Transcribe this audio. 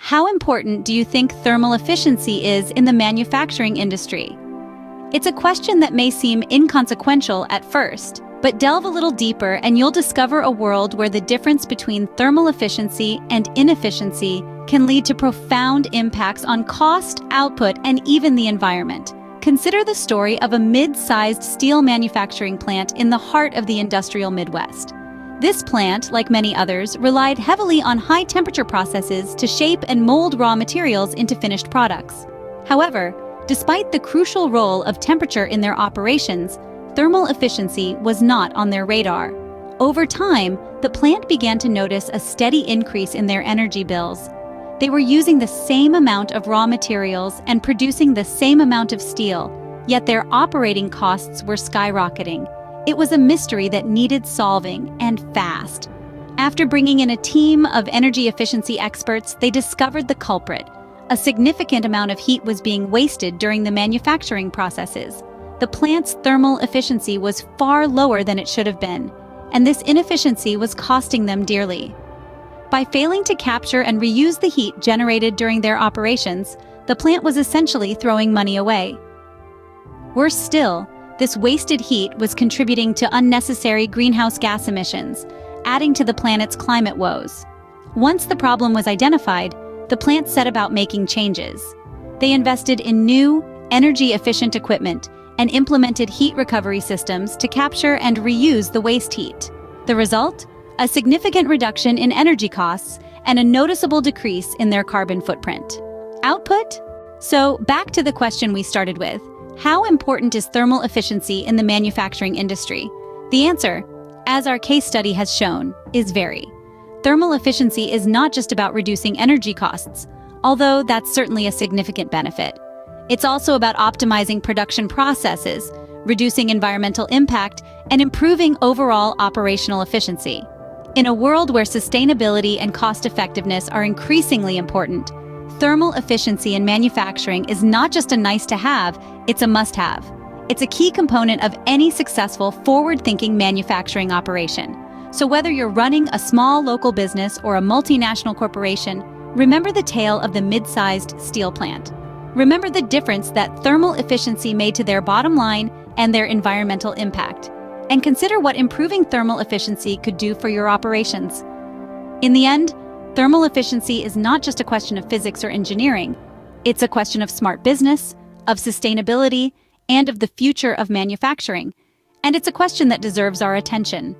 How important do you think thermal efficiency is in the manufacturing industry? It's a question that may seem inconsequential at first, but delve a little deeper and you'll discover a world where the difference between thermal efficiency and inefficiency can lead to profound impacts on cost, output, and even the environment. Consider the story of a mid-sized steel manufacturing plant in the heart of the industrial Midwest. This plant, like many others, relied heavily on high-temperature processes to shape and mold raw materials into finished products. However, despite the crucial role of temperature in their operations, thermal efficiency was not on their radar. Over time, the plant began to notice a steady increase in their energy bills. They were using the same amount of raw materials and producing the same amount of steel, yet their operating costs were skyrocketing. It was a mystery that needed solving, and fast. After bringing in a team of energy efficiency experts, they discovered the culprit. A significant amount of heat was being wasted during the manufacturing processes. The plant's thermal efficiency was far lower than it should have been, and this inefficiency was costing them dearly. By failing to capture and reuse the heat generated during their operations, the plant was essentially throwing money away. Worse still, this wasted heat was contributing to unnecessary greenhouse gas emissions, adding to the planet's climate woes. Once the problem was identified, the plant set about making changes. They invested in new, energy-efficient equipment and implemented heat recovery systems to capture and reuse the waste heat. The result? A significant reduction in energy costs and a noticeable decrease in their carbon footprint. Output? So, back to the question we started with. How important is thermal efficiency in the manufacturing industry? The answer, as our case study has shown, is very. Thermal efficiency is not just about reducing energy costs, although that's certainly a significant benefit. It's also about optimizing production processes, reducing environmental impact, and improving overall operational efficiency. In a world where sustainability and cost-effectiveness are increasingly important, thermal efficiency in manufacturing is not just a nice-to-have, it's a must-have. It's a key component of any successful, forward-thinking manufacturing operation. So whether you're running a small local business or a multinational corporation, remember the tale of the mid-sized steel plant. Remember the difference that thermal efficiency made to their bottom line and their environmental impact. And consider what improving thermal efficiency could do for your operations. In the end, thermal efficiency is not just a question of physics or engineering. It's a question of smart business, of sustainability, and of the future of manufacturing. And it's a question that deserves our attention.